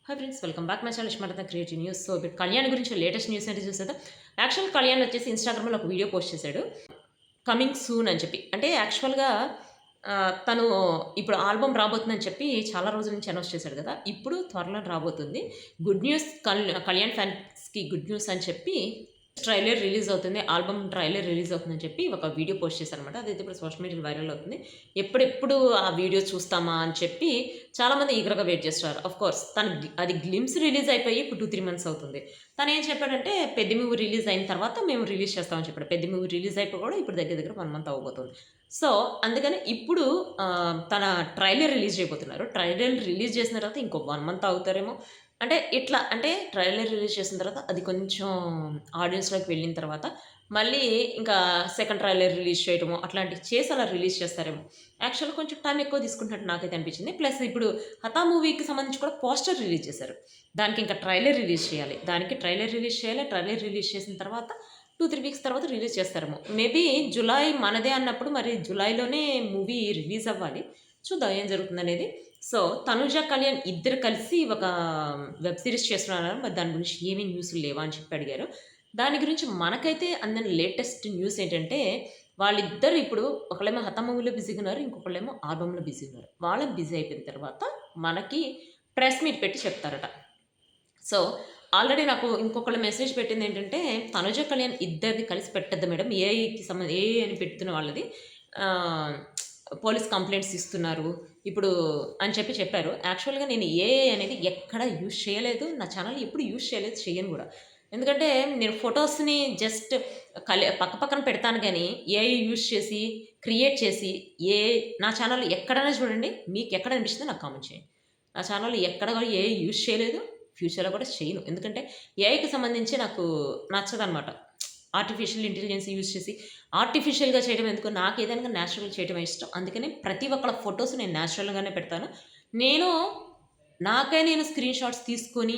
Hi friends, welcome back my channel ఇష్మార్త creative news. So ఇప్పుడు కళ్యాణ్ గురించి లేటెస్ట్ న్యూస్ ఏంటి చూసేదా. యాక్చువల్ కళ్యాణ్ వచ్చేసి ఇన్స్టాగ్రామ్లో ఒక వీడియో పోస్ట్ చేశాడు, కమింగ్ సూన్ అని చెప్పి. అంటే యాక్చువల్గా తను ఇప్పుడు ఆల్బమ్ రాబోతుందని చెప్పి చాలా రోజుల నుంచి అనౌన్స్ చేశాడు కదా. ఇప్పుడు త్వరలో రాబోతుంది. గుడ్ న్యూస్, కళ్యాణ్ ఫ్యాన్స్కి గుడ్ న్యూస్ అని చెప్పి ట్రైలర్ రిలీజ్ అవుతుంది, ఆల్బమ్ ట్రైలర్ రిలీజ్ అవుతుందని చెప్పి ఒక వీడియో పోస్ట్ చేశారనమాట. అదైతే ఇప్పుడు సోషల్ మీడియాలో వైరల్ అవుతుంది. ఎప్పుడెప్పుడు ఆ వీడియో చూస్తామా అని చెప్పి చాలామంది ఈగర్గా వెయిట్ చేస్తారు. ఆఫ్ కోర్స్ అది గ్లిమ్స్ రిలీజ్ అయిపోయి ఇప్పుడు 2-3 మంత్స్ అవుతుంది. తను ఏం చెప్పాడంటే పెద్ద మూవీ రిలీజ్ అయిన తర్వాత మేము రిలీజ్ చేస్తామని చెప్పాడు. పెద్ద మూవీ రిలీజ్ అయిపోయి కూడా ఇప్పుడు దగ్గర దగ్గర 1 మంత్ అవ్వబోతుంది. సో అందుకని ఇప్పుడు తన ట్రైలర్ రిలీజ్ చేయబోతున్నారు. ట్రైలర్ రిలీజ్ చేసిన తర్వాత ఇంకో 1 మంత్ అవుతారేమో. అంటే ఇట్లా అంటే ట్రైలర్ రిలీజ్ చేసిన తర్వాత అది కొంచెం ఆడియన్స్‌లోకి వెళ్ళిన తర్వాత మళ్ళీ ఇంకా సెకండ్ ట్రైలర్ రిలీజ్ చేయడమో అట్లాంటివి చేసి అలా రిలీజ్ చేస్తారేమో. యాక్చువల్‌గా కొంచెం టైం ఎక్కువ తీసుకుంటున్నట్టు నాకైతే అనిపించింది. ప్లస్ ఇప్పుడు 'హతా' మూవీకి సంబంధించి కూడా పోస్టర్ రిలీజ్ చేశారు. దానికి ఇంకా ట్రైలర్ రిలీజ్ చేయాలి. దానికి ట్రైలర్ రిలీజ్ చేయాలి. ట్రైలర్ రిలీజ్ చేసిన తర్వాత 2-3 వీక్స్ తర్వాత రిలీజ్ చేస్తారేమో. మేబీ జులై మనదే అన్నప్పుడు మరి జులైలోనే మూవీ రిలీజ్ అవ్వాలి. చూద్దాం ఏం జరుగుతుందనేది. సో తనుజ, కళ్యాణ్ ఇద్దరు కలిసి ఒక వెబ్ సిరీస్ చేస్తున్నారు. మరి దాని గురించి ఏమీ న్యూస్‌లు లేవా అని చెప్పి అడిగారు. దాని గురించి మనకైతే అందిన లేటెస్ట్ న్యూస్ ఏంటంటే వాళ్ళిద్దరూ ఇప్పుడు ఒకళ్ళేమో 'హతా' మూవీలో బిజీగా ఉన్నారు. ఇంకొకళ్ళేమో ఆల్బమ్‌లో బిజీగా ఉన్నారు. వాళ్ళు బిజీ అయిపోయిన తర్వాత మనకి ప్రెస్ మీట్ పెట్టి చెప్తారట. సో ఆల్రెడీ నాకు ఇంకొకళ్ళు మెసేజ్ పెట్టింది ఏంటంటే తనుజ, కళ్యాణ్ ఇద్దరిది కలిసి పెట్టద్దు మేడం, ఏఐ అని పెడుతున్న వాళ్ళది పోలీస్ కంప్లైంట్స్ ఇస్తున్నారు ఇప్పుడు అని చెప్పి చెప్పారు. యాక్చువల్‌గా నేను ఏఐ అనేది ఎక్కడ యూజ్ చేయలేదు. నా ఛానల్ ఎప్పుడు యూజ్ చేయలేదు, చేయను కూడా. ఎందుకంటే నేను ఫొటోస్‌ని జస్ట్ పక్కన పెడతాను కానీ ఏఐ యూజ్ చేసి క్రియేట్ చేసి నా ఛానల్ ఎక్కడైనా చూడండి, మీకు ఎక్కడ అనిపిస్తుందో నాకు కామెంట్ చేయండి. నా ఛానల్ ఎక్కడ కూడా ఏఐ యూజ్ చేయలేదు, ఫ్యూచర్‌లో కూడా చేయను. ఎందుకంటే ఏఐకి సంబంధించి నాకు నచ్చదనమాట. ఆర్టిఫిషియల్ ఇంటెలిజెన్స్ యూజ్ చేసి ఆర్టిఫిషియల్‌గా చేయడం ఎందుకు, నాకు ఏదైనా న్యాచురల్‌గా చేయడమే ఇష్టం. అందుకని ప్రతి ఒక్కళ్ళ ఫొటోస్ నేను న్యాచురల్‌గానే పెడతాను. నేను నేను స్క్రీన్ షాట్స్ తీసుకొని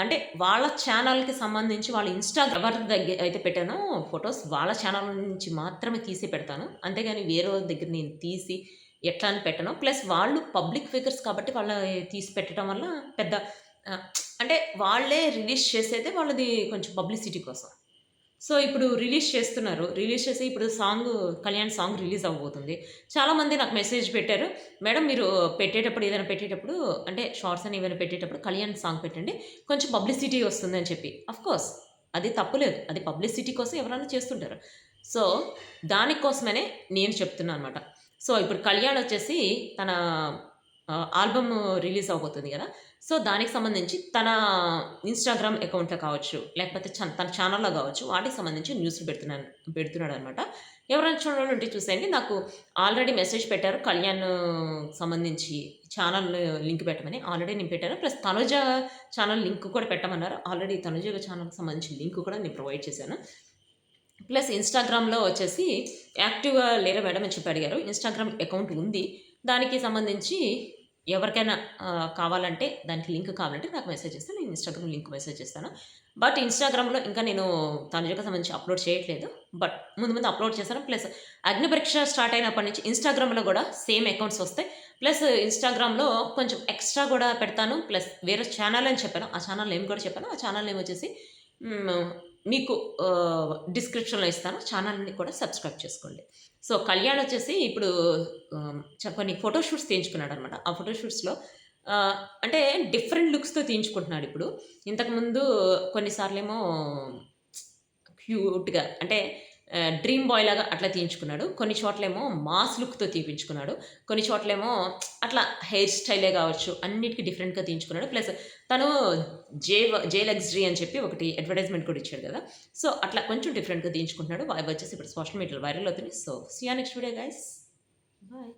అంటే వాళ్ళ ఛానల్‌కి సంబంధించి వాళ్ళ ఎవరి దగ్గర అయితే పెట్టానో ఫొటోస్ వాళ్ళ ఛానల్ నుంచి మాత్రమే తీసి పెడతాను. అంతేగాని వేరే వాళ్ళ దగ్గర నేను తీసి ఎట్లా అని పెట్టను. ప్లస్ వాళ్ళు పబ్లిక్ ఫిగర్స్ కాబట్టి వాళ్ళ తీసి పెట్టడం వల్ల పెద్ద అంటే వాళ్ళే రిలీజ్ చేసేదే వాళ్ళది కొంచెం పబ్లిసిటీ కోసం. సో ఇప్పుడు రిలీజ్ చేస్తున్నారు. రిలీజ్ చేసి ఇప్పుడు కళ్యాణ్ సాంగ్ రిలీజ్ అవ్వబోతుంది. చాలామంది నాకు మెసేజ్ పెట్టారు, మేడం మీరు ఏదైనా పెట్టేటప్పుడు అంటే షార్ట్స్ అని ఏమైనా పెట్టేటప్పుడు కళ్యాణ్ సాంగ్ పెట్టండి, కొంచెం పబ్లిసిటీ వస్తుందని చెప్పి. అఫ్‌కోర్స్ అది తప్పులేదు. అది పబ్లిసిటీ కోసం ఎవరైనా చేస్తుంటారు. సో దానికోసమనే నేను చెప్తున్నా అనమాట. సో ఇప్పుడు కళ్యాణ్ వచ్చేసి తన ఆల్బమ్ రిలీజ్ అవ్వబోతుంది కదా. సో దానికి సంబంధించి తన ఇన్‌స్టాగ్రామ్ అకౌంట్‌లో కావచ్చు, లేకపోతే తన ఛానల్‌లో కావచ్చు, వాటికి సంబంధించి న్యూస్‌లు పెడుతున్నాడు అనమాట. ఎవరైనా చూడాలంటే చూసేయండి. నాకు ఆల్రెడీ మెసేజ్ పెట్టారు కళ్యాణ్ సంబంధించి ఛానల్ లింక్ పెట్టమని. ఆల్రెడీ నేను పెట్టాను. ప్లస్ తనుజ ఛానల్ లింక్ కూడా పెట్టమన్నారు. ఆల్రెడీ తనుజ ఛానల్‌కి సంబంధించిన లింక్ కూడా నేను ప్రొవైడ్ చేశాను. ప్లస్ ఇన్‌స్టాగ్రామ్‌లో వచ్చేసి యాక్టివ్‌గా లేరా మేడం అని చెప్పి అడిగారు. ఇన్‌స్టాగ్రామ్ అకౌంట్ ఉంది. దానికి సంబంధించి ఎవరికైనా కావాలంటే దానికి లింక్ కావాలంటే నాకు మెసేజ్ చేస్తే నేను ఇన్‌స్టాగ్రామ్ లింక్ మెసేజ్ చేస్తాను. బట్ ఇన్‌స్టాగ్రామ్‌లో ఇంకా నేను తనుజకి సంబంధించి అప్లోడ్ చేయట్లేదు. బట్ ముందు అప్లోడ్ చేశాను. ప్లస్ అగ్ని పరీక్ష స్టార్ట్ అయినప్పటి నుంచి ఇన్‌స్టాగ్రామ్‌లో కూడా సేమ్ అకౌంట్స్ వస్తాయి. ప్లస్ ఇన్‌స్టాగ్రామ్‌లో కొంచెం ఎక్స్ట్రా కూడా పెడతాను. ప్లస్ వేరే ఛానల్ అని చెప్పాను. ఆ ఛానల్ నేమ్ కూడా చెప్పాను. ఆ ఛానల్ నేమ్ వచ్చేసి మీకు డిస్క్రిప్షన్‌లో ఇస్తాను. ఛానల్‌ని కూడా సబ్స్క్రైబ్ చేసుకోండి. సో కళ్యాణ్ వచ్చేసి ఇప్పుడు కొన్ని ఫోటో షూట్స్ తీయించుకున్నాడనమాట. ఆ ఫోటో షూట్స్‌లో అంటే డిఫరెంట్ లుక్స్‌తో తీయించుకుంటున్నాడు ఇప్పుడు. ఇంతకుముందు కొన్నిసార్లేమో క్యూట్‌గా అంటే డ్రీమ్ బాయ్ లాగా అట్లా తీయించుకున్నాడు. కొన్ని చోట్లేమో మాస్ లుక్‌తో తీపించుకున్నాడు. కొన్ని చోట్లేమో అట్లా హెయిర్ స్టైలే కావచ్చు, అన్నిటికి డిఫరెంట్‌గా తీయించుకున్నాడు. ప్లస్ తను జే లగ్జరీ అని చెప్పి ఒకటి అడ్వర్టైజ్మెంట్ కూడా ఇచ్చాడు కదా. సో అట్లా కొంచెం డిఫరెంట్‌గా తీయించుకుంటున్నాడు. అవి వచ్చేసి ఇప్పుడు సోషల్ మీడియాలో వైరల్ అవుతుంది. So see you next video guys. Bye.